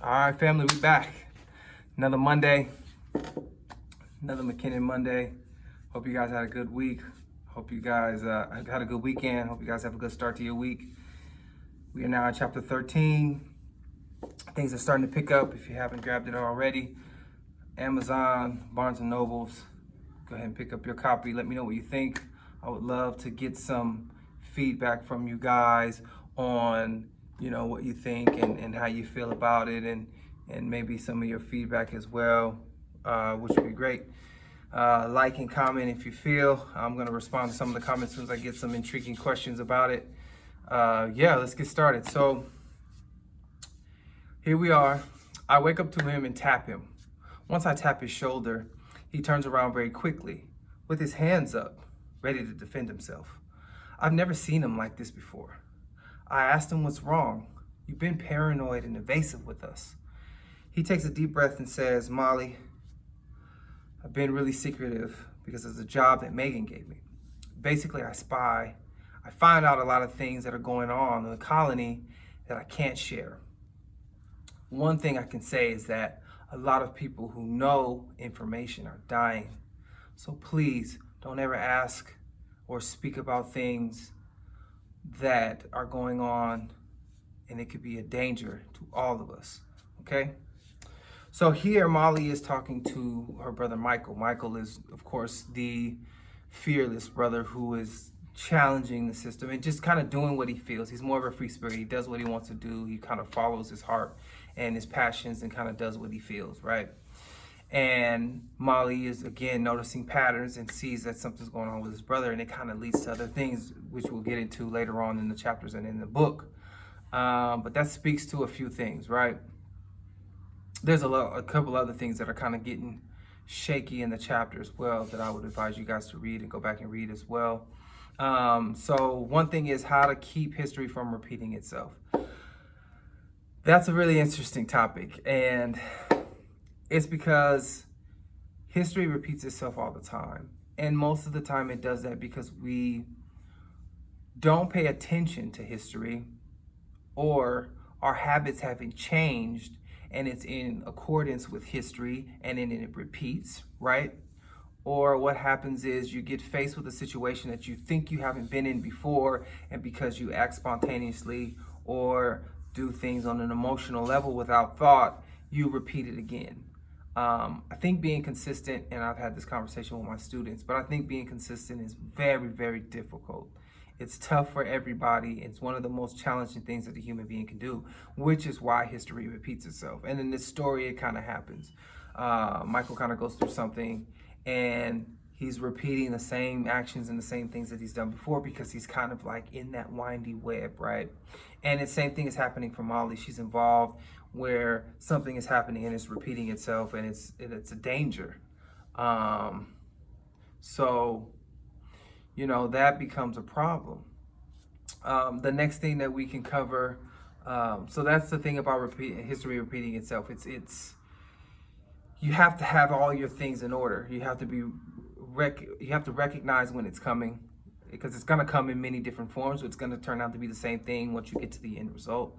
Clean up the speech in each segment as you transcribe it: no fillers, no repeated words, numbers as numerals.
All right, family, we back. Another Monday, another McKinnen Monday. Hope you guys had a good week. Hope you guys had a good weekend. Hope you guys have a good start to your week. We are now in chapter 13. Things are starting to pick up if you haven't grabbed it already. Amazon, Barnes & Nobles. Go ahead and pick up your copy. Let me know what you think. I would love to get some feedback from you guys on what you think and how you feel about it, and maybe some of your feedback as well, which would be great. Like and comment if you feel. I'm going to respond to some of the comments as soon as I get some intriguing questions about it. Let's get started. So here we are. I wake up to him and tap him. Once I tap his shoulder, he turns around very quickly with his hands up, ready to defend himself. I've never seen him like this before. I asked him what's wrong. You've been paranoid and evasive with us. He takes a deep breath and says, Molly, I've been really secretive because of the job that Megan gave me. Basically, I find out a lot of things that are going on in the colony that I can't share. One thing I can say is that a lot of people who know information are dying. So please don't ever ask or speak about things that are going on, and it could be a danger to all of us, okay? So here Molly is talking to her brother Michael. Michael is, of course, the fearless brother who is challenging the system and just kind of doing what he feels. He's more of a free spirit. He does what he wants to do. He kind of follows his heart and his passions and kind of does what he feels, right? And Molly is, again, noticing patterns and sees that something's going on with his brother, and it kind of leads to other things, which we'll get into later on in the chapters and in the book. But that speaks to a few things, right? There's a couple other things that are kind of getting shaky in the chapter as well that I would advise you guys to read and go back and read as well. So one thing is how to keep history from repeating itself. That's a really interesting topic, and it's because history repeats itself all the time. And most of the time it does that because we don't pay attention to history, or our habits haven't changed and it's in accordance with history and then it repeats, right? Or what happens is you get faced with a situation that you think you haven't been in before, and because you act spontaneously or do things on an emotional level without thought, you repeat it again. I think being consistent, and I've had this conversation with my students, but I think being consistent is very, very difficult. It's tough for everybody. It's one of the most challenging things that a human being can do, which is why history repeats itself. And in this story, it kind of happens. Michael kind of goes through something, and he's repeating the same actions and the same things that he's done before because he's kind of like in that windy web, right? And the same thing is happening for Molly. She's involved where something is happening and it's repeating itself, and it's a danger. That becomes a problem. The next thing that we can cover, so that's the thing about history repeating itself. It's you have to have all your things in order. You have to recognize when it's coming, because it's going to come in many different forms. So it's going to turn out to be the same thing once you get to the end result.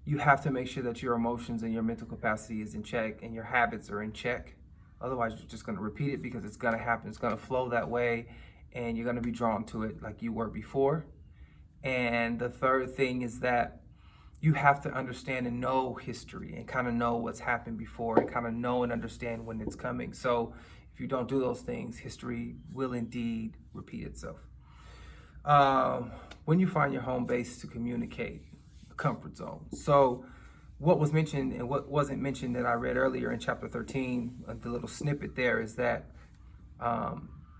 You have to make sure that your emotions and your mental capacity is in check and your habits are in check. Otherwise, you're just going to repeat it because it's going to happen. It's going to flow that way, and you're going to be drawn to it like you were before. And the third thing is that you have to understand and know history and kind of know what's happened before and kind of know and understand when it's coming. So if you don't do those things, history will indeed repeat itself. When you find your home base to communicate, comfort zone. So what was mentioned and what wasn't mentioned that I read earlier in chapter 13, the little snippet there, is that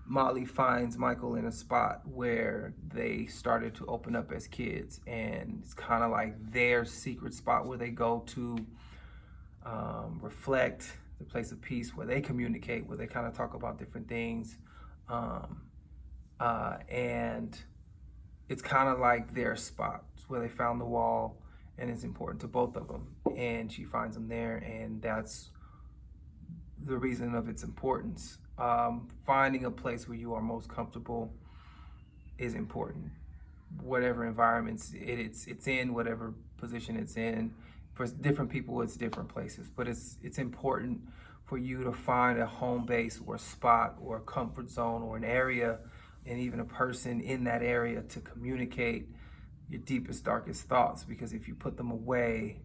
Molly finds Michael in a spot where they started to open up as kids, and it's kind of like their secret spot where they go to reflect, the place of peace where they communicate, where they kind of talk about different things, and it's kind of like their spot. It's where they found the wall, and it's important to both of them. And she finds them there, and that's the reason of its importance. Finding a place where you are most comfortable is important. Whatever environments it's in, whatever position it's in, For different people, it's different places, but it's important for you to find a home base or a spot or a comfort zone or an area and even a person in that area to communicate your deepest, darkest thoughts, because if you put them away,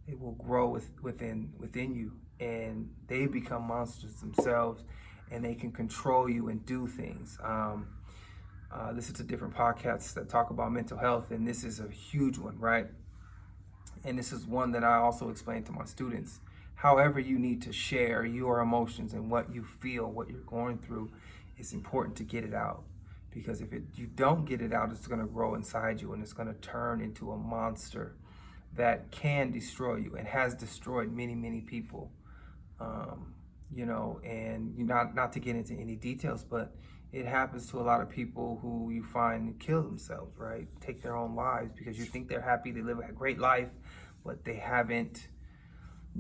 it will grow within you, and they become monsters themselves, and they can control you and do things. Listen to different podcasts that talk about mental health, and this is a huge one, right? And this is one that I also explain to my students. However you need to share your emotions and what you feel, what you're going through, it's important to get it out. Because if you don't get it out, it's going to grow inside you, and it's going to turn into a monster that can destroy you and has destroyed many, many people. And not to get into any details, but it happens to a lot of people who you find kill themselves, right? Take their own lives because you think they're happy, they live a great life, but they haven't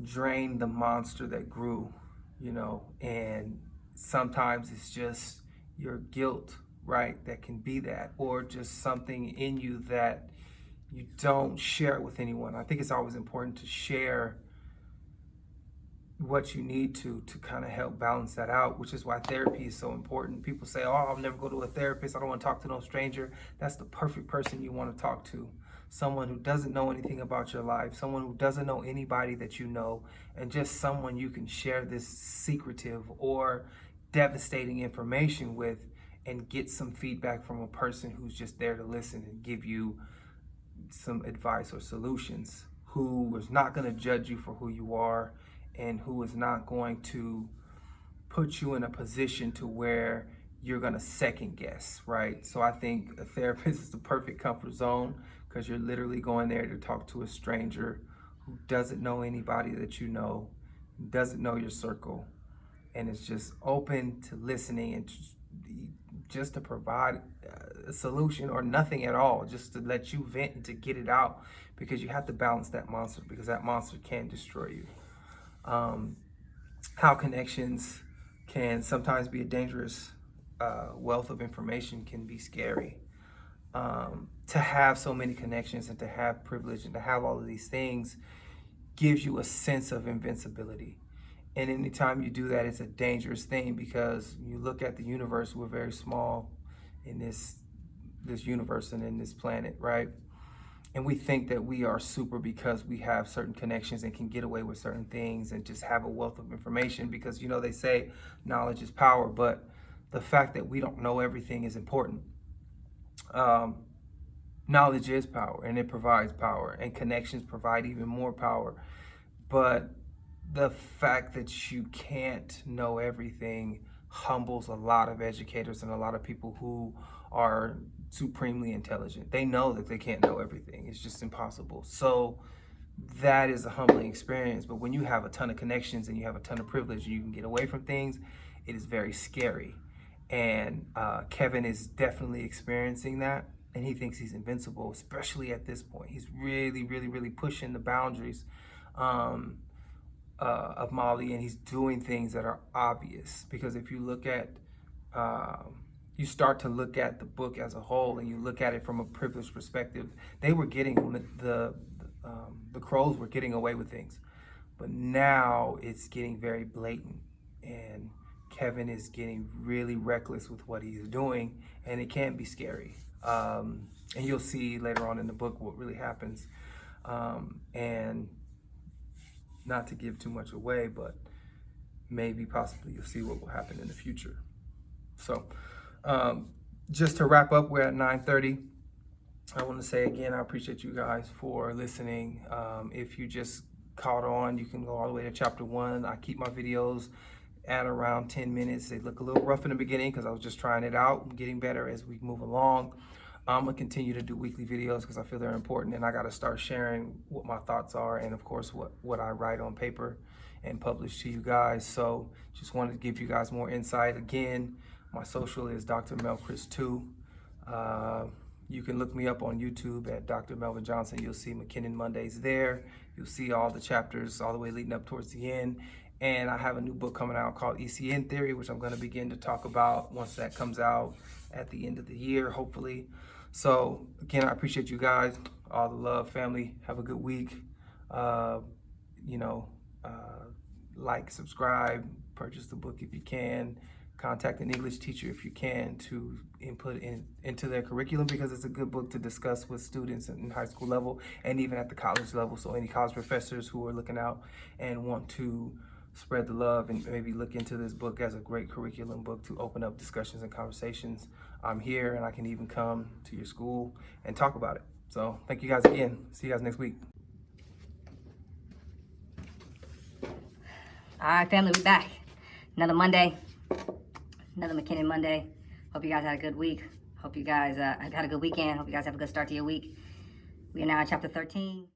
drained the monster that grew, and sometimes it's just your guilt, right? That can be that, or just something in you that you don't share with anyone. I think it's always important to share what you need to kind of help balance that out, which is why therapy is so important. People say, oh, I'll never go to a therapist, I don't want to talk to no stranger. That's the perfect person you want to talk to. Someone who doesn't know anything about your life, someone who doesn't know anybody that you know, and just someone you can share this secretive or devastating information with and get some feedback from a person who's just there to listen and give you some advice or solutions, who is not going to judge you for who you are, and who is not going to put you in a position to where you're going to second guess, right? So I think a therapist is the perfect comfort zone, because you're literally going there to talk to a stranger who doesn't know anybody that you know, doesn't know your circle, and is just open to listening and just to provide a solution or nothing at all, just to let you vent and to get it out, because you have to balance that monster, because that monster can destroy you. How connections can sometimes be a dangerous wealth of information can be scary. To have so many connections and to have privilege and to have all of these things gives you a sense of invincibility. And anytime you do that, it's a dangerous thing, because you look at the universe, we're very small in this universe and in this planet, right? And we think that we are super because we have certain connections and can get away with certain things and just have a wealth of information, because, they say knowledge is power, but the fact that we don't know everything is important. Knowledge is power, and it provides power, and connections provide even more power. But the fact that you can't know everything humbles a lot of educators and a lot of people who are supremely intelligent. They know that they can't know everything. It's just impossible. So that is a humbling experience. But when you have a ton of connections and you have a ton of privilege and you can get away from things, it is very scary. And Kevin is definitely experiencing that. And he thinks he's invincible, especially at this point. He's really, really, really pushing the boundaries of Molly, and he's doing things that are obvious. Because if you look at, you start to look at the book as a whole, and you look at it from a privileged perspective, they were getting, the Crows were getting away with things. But now it's getting very blatant, and Kevin is getting really reckless with what he's doing, and it can be scary. And you'll see later on in the book what really happens. And not to give too much away, but maybe possibly you'll see what will happen in the future. So just to wrap up, we're at 9:30. I want to say again, I appreciate you guys for listening. If you just caught on, you can go all the way to chapter 1. I keep my videos at around 10 minutes. They look a little rough in the beginning because I was just trying it out. I'm getting better as we move along. I'm gonna continue to do weekly videos because I feel they're important, and I gotta start sharing what my thoughts are, and of course what I write on paper and publish to you guys. So just wanted to give you guys more insight. Again, my social is Dr. Melchris2. You can look me up on YouTube at Dr. Melvin Johnson. You'll see McKinnen Mondays there. You'll see all the chapters all the way leading up towards the end. And I have a new book coming out called ECN Theory, which I'm going to begin to talk about once that comes out at the end of the year, hopefully. So again, I appreciate you guys, all the love, family. Have a good week. You know, like, subscribe, purchase the book if you can, contact an English teacher if you can to input into their curriculum, because it's a good book to discuss with students in high school level and even at the college level. So any college professors who are looking out and want to spread the love and maybe look into this book as a great curriculum book to open up discussions and conversations, I'm here, and I can even come to your school and talk about it. So thank you guys again. See you guys next week. All right, family, we back. Another Monday, another McKinnen Monday. Hope you guys had a good week. Hope you guys had a good weekend. Hope you guys have a good start to your week. We are now in chapter 13.